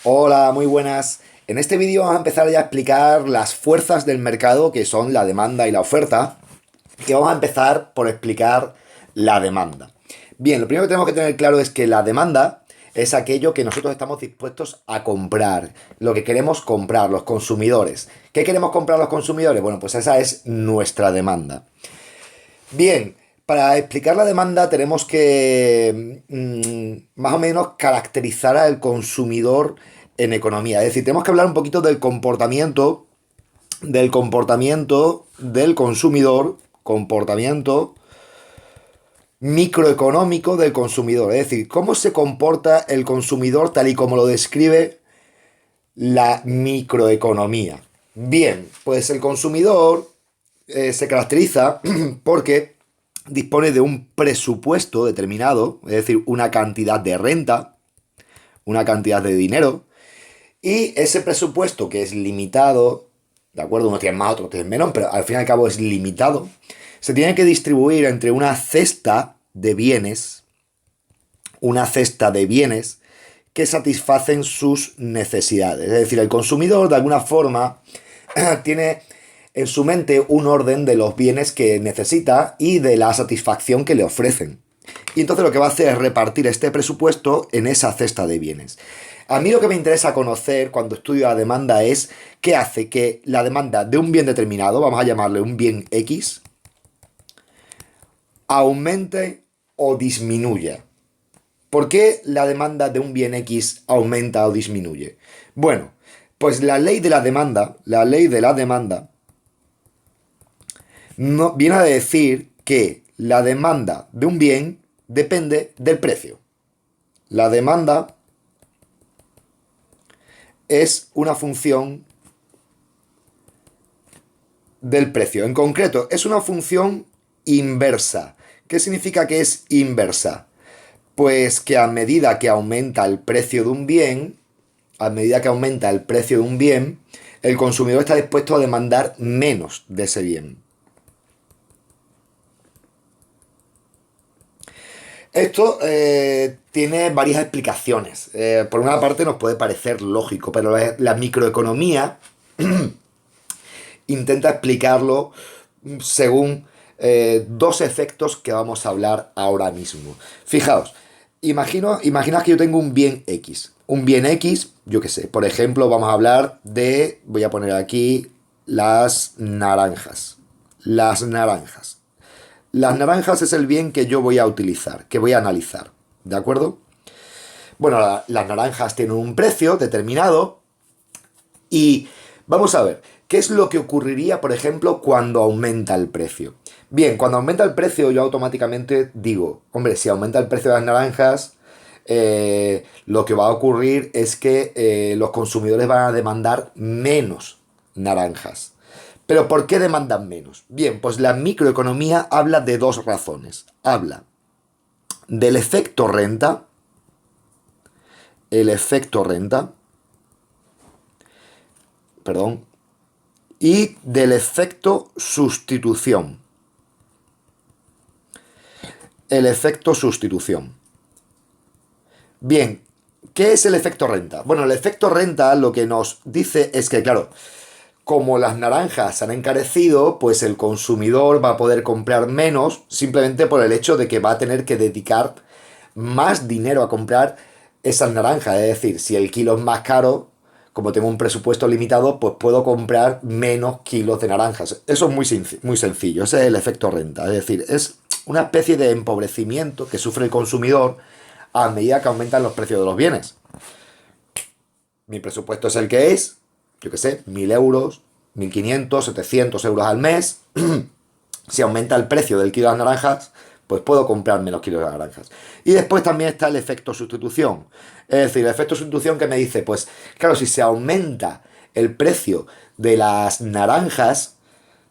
Hola, muy buenas. En este vídeo vamos a empezar ya a explicar las fuerzas del mercado que son la demanda y la oferta. Y vamos a empezar por explicar la demanda. Bien, lo primero que tenemos que tener claro es que la demanda es aquello que nosotros estamos dispuestos a comprar, lo que queremos comprar, los consumidores. ¿Qué queremos comprar los consumidores? Bueno, pues esa es nuestra demanda. Bien, para explicar la demanda tenemos que más o menos caracterizar al consumidor en economía. Es decir, tenemos que hablar un poquito del comportamiento del consumidor, comportamiento microeconómico del consumidor. Es decir, cómo se comporta el consumidor tal y como lo describe la microeconomía. Bien, pues el consumidor se caracteriza porque dispone de un presupuesto determinado, es decir, una cantidad de renta, una cantidad de dinero, y ese presupuesto que es limitado, ¿de acuerdo? Unos tienen más, otros tienen menos, pero al fin y al cabo es limitado, se tiene que distribuir entre una cesta de bienes que satisfacen sus necesidades. Es decir, el consumidor de alguna forma tiene en su mente un orden de los bienes que necesita y de la satisfacción que le ofrecen. Y entonces lo que va a hacer es repartir este presupuesto en esa cesta de bienes. A mí lo que me interesa conocer cuando estudio la demanda es qué hace que la demanda de un bien determinado, vamos a llamarle un bien X, aumente o disminuya. ¿Por qué la demanda de un bien X aumenta o disminuye? Bueno, pues la ley de la demanda no, viene a decir que la demanda de un bien depende del precio. La demanda es una función del precio. En concreto, es una función inversa. ¿Qué significa que es inversa? Pues que a medida que aumenta el precio de un bien, el consumidor está dispuesto a demandar menos de ese bien. Esto tiene varias explicaciones. Por una parte nos puede parecer lógico, pero la microeconomía intenta explicarlo según dos efectos que vamos a hablar ahora mismo. Fijaos, imagina que yo tengo un bien X. Un bien X, yo qué sé, por ejemplo, vamos a hablar voy a poner aquí las naranjas. Las naranjas. Las naranjas es el bien que yo voy a utilizar, que voy a analizar. ¿De acuerdo? Bueno, las naranjas tienen un precio determinado y vamos a ver, ¿qué es lo que ocurriría, por ejemplo, cuando aumenta el precio? Bien, cuando aumenta el precio yo automáticamente digo, hombre, si aumenta el precio de las naranjas, lo que va a ocurrir es que los consumidores van a demandar menos naranjas. ¿Pero por qué demandan menos? Bien, pues la microeconomía habla de dos razones. Habla del efecto renta, perdón, y del efecto sustitución. El efecto sustitución. Bien, ¿qué es el efecto renta? Bueno, el efecto renta lo que nos dice es que, claro, como las naranjas han encarecido, pues el consumidor va a poder comprar menos simplemente por el hecho de que va a tener que dedicar más dinero a comprar esas naranjas. Es decir, si el kilo es más caro, como tengo un presupuesto limitado, pues puedo comprar menos kilos de naranjas. Eso es muy sencillo, ese es el efecto renta. Es decir, es una especie de empobrecimiento que sufre el consumidor a medida que aumentan los precios de los bienes. Mi presupuesto es el que es, yo qué sé, 1.000 euros, 1.500, 700 euros al mes. Si aumenta el precio del kilo de las naranjas, pues puedo comprar menos kilos de naranjas. Y después también está el efecto sustitución. Es decir, el efecto sustitución que me dice, pues claro, si se aumenta el precio de las naranjas,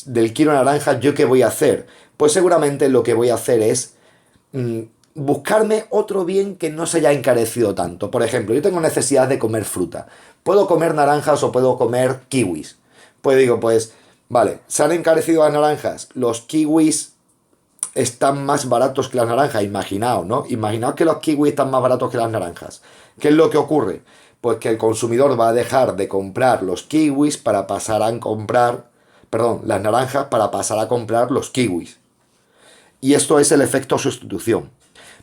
del kilo de naranjas, ¿yo qué voy a hacer? Pues seguramente lo que voy a hacer es buscarme otro bien que no se haya encarecido tanto. Por ejemplo, yo tengo necesidad de comer fruta. ¿Puedo comer naranjas o puedo comer kiwis? Pues digo, pues, vale, se han encarecido las naranjas. Los kiwis están más baratos que las naranjas. Imaginaos, ¿no? Imaginaos que los kiwis están más baratos que las naranjas. ¿Qué es lo que ocurre? Pues que el consumidor va a dejar de comprar los kiwis para pasar a comprar, perdón, las naranjas para pasar a comprar los kiwis. Y esto es el efecto sustitución.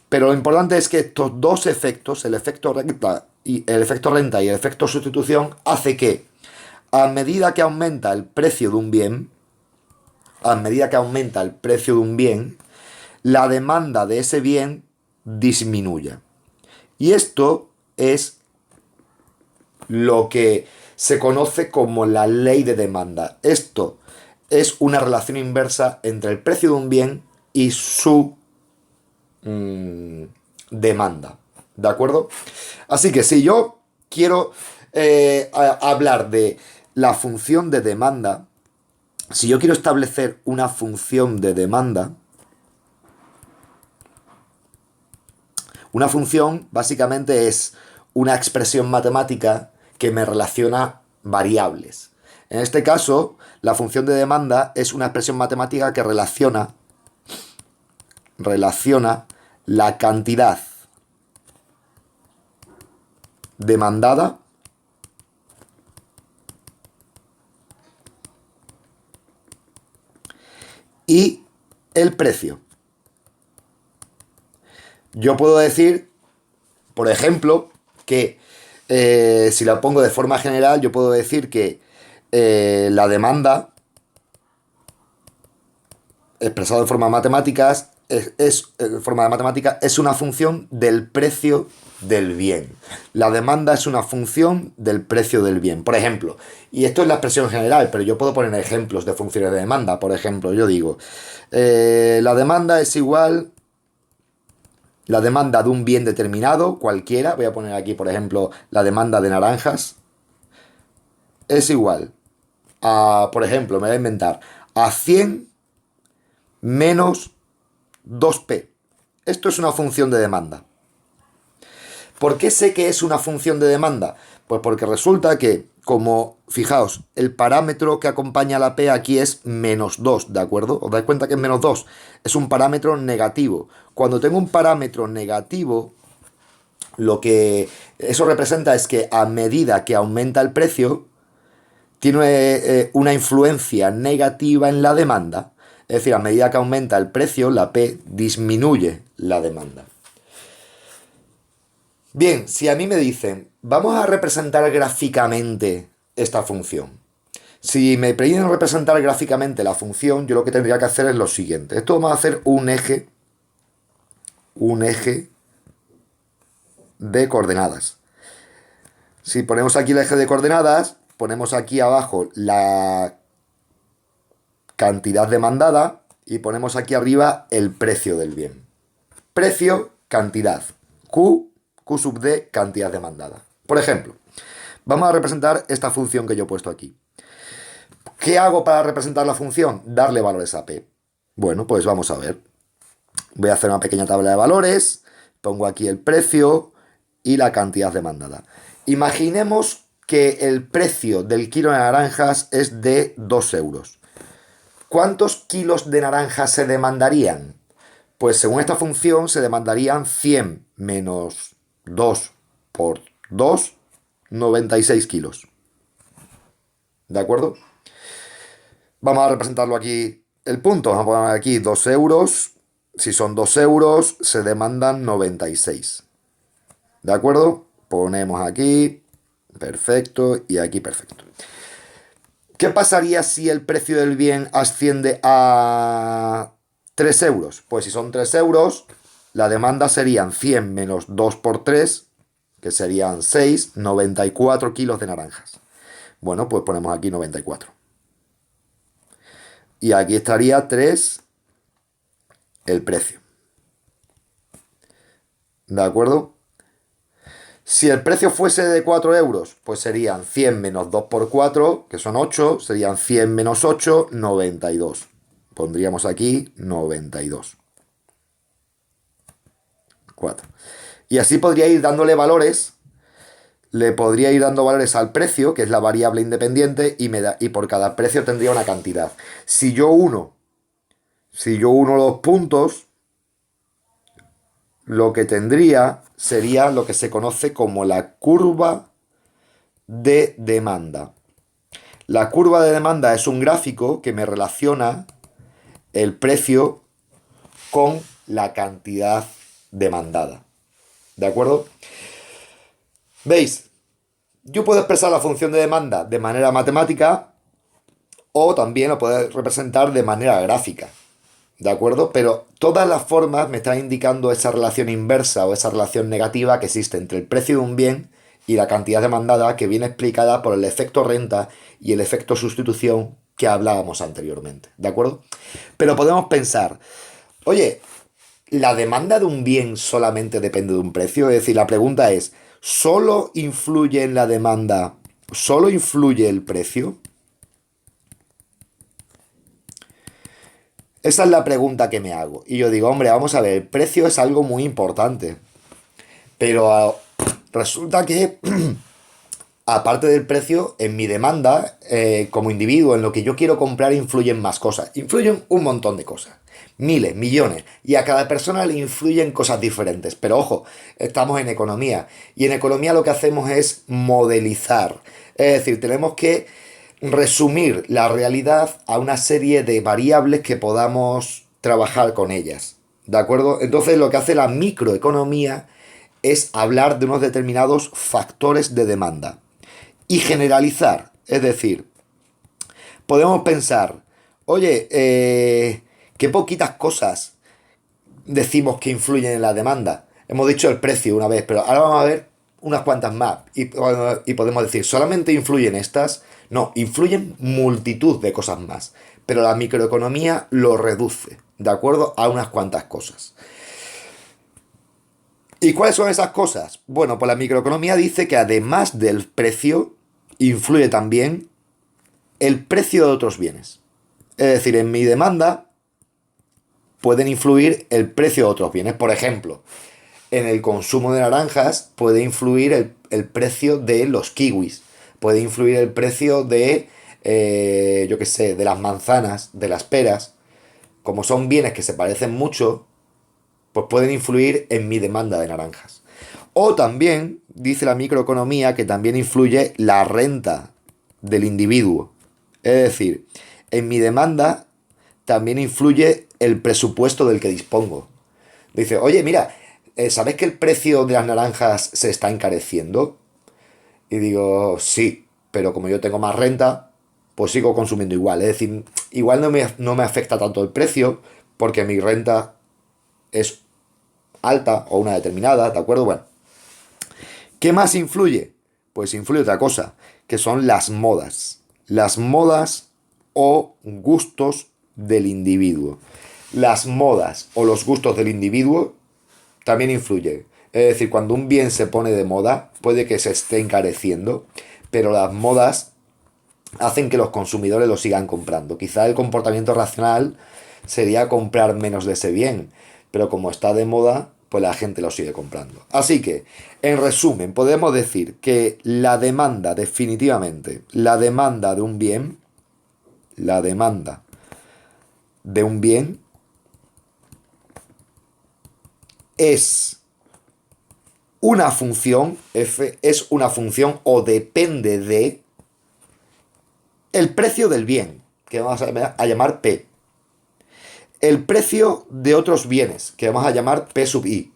Pero lo importante es que estos dos efectos, el efecto renta y el efecto sustitución, hace que a medida que aumenta el precio de un bien, a medida que aumenta el precio de un bien, la demanda de ese bien disminuya. Y esto es lo que se conoce como la ley de demanda. Esto es una relación inversa entre el precio de un bien y su demanda. ¿De acuerdo? Así que si yo quiero hablar de la función de demanda, si yo quiero establecer una función de demanda, una función básicamente es una expresión matemática que me relaciona variables. En este caso, la función de demanda es una expresión matemática que relaciona la cantidad demandada y el precio. Yo puedo decir, por ejemplo, que si la pongo de forma general, yo puedo decir que la demanda, expresado en forma matemáticas, forma de matemática, es una función del precio del bien. La demanda es una función del precio del bien. Por ejemplo, y esto es la expresión general, pero yo puedo poner ejemplos de funciones de demanda. Por ejemplo, yo digo, la demanda es igual, la demanda de un bien determinado, cualquiera, voy a poner aquí, por ejemplo, la demanda de naranjas, es igual a, por ejemplo, me voy a inventar, a 100 menos 2p. Esto es una función de demanda. ¿Por qué sé que es una función de demanda? Pues porque resulta que, como, fijaos, el parámetro que acompaña a la p aquí es menos 2, ¿de acuerdo? ¿Os dais cuenta que es menos 2? Es un parámetro negativo. Cuando tengo un parámetro negativo, lo que eso representa es que a medida que aumenta el precio, tiene una influencia negativa en la demanda. Es decir, a medida que aumenta el precio, la P disminuye la demanda. Bien, si a mí me dicen, vamos a representar gráficamente esta función. Si me piden representar gráficamente la función, yo lo que tendría que hacer es lo siguiente. Esto vamos a hacer un eje de coordenadas. Si ponemos aquí el eje de coordenadas, ponemos aquí abajo la cantidad demandada y ponemos aquí arriba el precio del bien. Precio, cantidad. Q sub D, cantidad demandada. Por ejemplo, vamos a representar esta función que yo he puesto aquí. ¿Qué hago para representar la función? Darle valores a P. Bueno, pues vamos a ver. Voy a hacer una pequeña tabla de valores, pongo aquí el precio y la cantidad demandada. Imaginemos que el precio del kilo de naranjas es de 2 euros. ¿Cuántos kilos de naranjas se demandarían? Pues según esta función se demandarían 100 menos 2 por 2, 96 kilos. ¿De acuerdo? Vamos a representarlo aquí el punto. Vamos a poner aquí 2 euros. Si son 2 euros, se demandan 96. ¿De acuerdo? Ponemos aquí, perfecto, y aquí, perfecto. ¿Qué pasaría si el precio del bien asciende a 3 euros? Pues si son 3 euros, la demanda serían 100 menos 2 por 3, que serían 6, 94 kilos de naranjas. Bueno, pues ponemos aquí 94. Y aquí estaría 3 el precio. ¿De acuerdo? Si el precio fuese de 4 euros, pues serían 100 menos 2 por 4, que son 8, serían 100 menos 8, 92. Pondríamos aquí 92. 4. Y así podría ir dándole valores, le podría ir dando valores al precio, que es la variable independiente, y por cada precio tendría una cantidad. Si yo uno los puntos, lo que tendría sería lo que se conoce como la curva de demanda. La curva de demanda es un gráfico que me relaciona el precio con la cantidad demandada. ¿De acuerdo? ¿Veis? Yo puedo expresar la función de demanda de manera matemática o también lo puedo representar de manera gráfica. ¿De acuerdo? Pero todas las formas me están indicando esa relación inversa o esa relación negativa que existe entre el precio de un bien y la cantidad demandada, que viene explicada por el efecto renta y el efecto sustitución que hablábamos anteriormente. ¿De acuerdo? Pero podemos pensar, oye, ¿la demanda de un bien solamente depende de un precio? Es decir, la pregunta es, ¿solo influye en la demanda, solo influye el precio? Esa es la pregunta que me hago. Y yo digo, hombre, vamos a ver, el precio es algo muy importante. Pero resulta que, aparte del precio, en mi demanda, como individuo, en lo que yo quiero comprar, influyen más cosas. Influyen un montón de cosas. Miles, millones. Y a cada persona le influyen cosas diferentes. Pero ojo, estamos en economía. Y en economía lo que hacemos es modelizar. Es decir, tenemos que resumir la realidad a una serie de variables que podamos trabajar con ellas. ¿De acuerdo? Entonces lo que hace la microeconomía es hablar de unos determinados factores de demanda y generalizar. Es decir, podemos pensar, oye, qué poquitas cosas decimos que influyen en la demanda. Hemos dicho el precio una vez, pero ahora vamos a ver unas cuantas más. Y podemos decir, ¿solamente influyen estas? No, influyen multitud de cosas más. Pero la microeconomía lo reduce, ¿de acuerdo? A unas cuantas cosas. ¿Y cuáles son esas cosas? Bueno, pues la microeconomía dice que además del precio, influye también el precio de otros bienes. Es decir, en mi demanda pueden influir el precio de otros bienes. Por ejemplo, en el consumo de naranjas puede influir el precio de los kiwis. Puede influir el precio de, yo qué sé, de las manzanas, de las peras. Como son bienes que se parecen mucho, pues pueden influir en mi demanda de naranjas. O también, dice la microeconomía, que también influye la renta del individuo. Es decir, en mi demanda también influye el presupuesto del que dispongo. Dice, oye, mira, ¿sabes que el precio de las naranjas se está encareciendo? Y digo, sí, pero como yo tengo más renta, pues sigo consumiendo igual. Es decir, igual no me afecta tanto el precio porque mi renta es alta o una determinada, ¿de acuerdo? Bueno, ¿qué más influye? Pues influye otra cosa, que son las modas. Las modas o gustos del individuo. Las modas o los gustos del individuo también influyen. Es decir, cuando un bien se pone de moda, puede que se esté encareciendo, pero las modas hacen que los consumidores lo sigan comprando. Quizá el comportamiento racional sería comprar menos de ese bien, pero como está de moda, pues la gente lo sigue comprando. Así que, en resumen, podemos decir que la demanda, definitivamente, la demanda de un bien, la demanda de un bien es una función, F es una función o depende de el precio del bien, que vamos a llamar P. El precio de otros bienes, que vamos a llamar P sub I.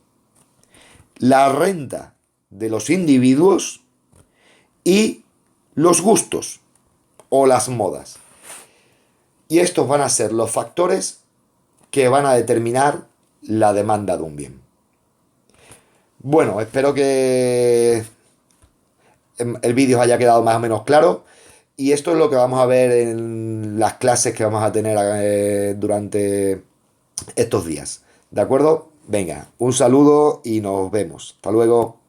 La renta de los individuos y los gustos o las modas. Y estos van a ser los factores que van a determinar la demanda de un bien. Bueno, espero que el vídeo os haya quedado más o menos claro. Y esto es lo que vamos a ver en las clases que vamos a tener durante estos días. ¿De acuerdo? Venga, un saludo y nos vemos. Hasta luego.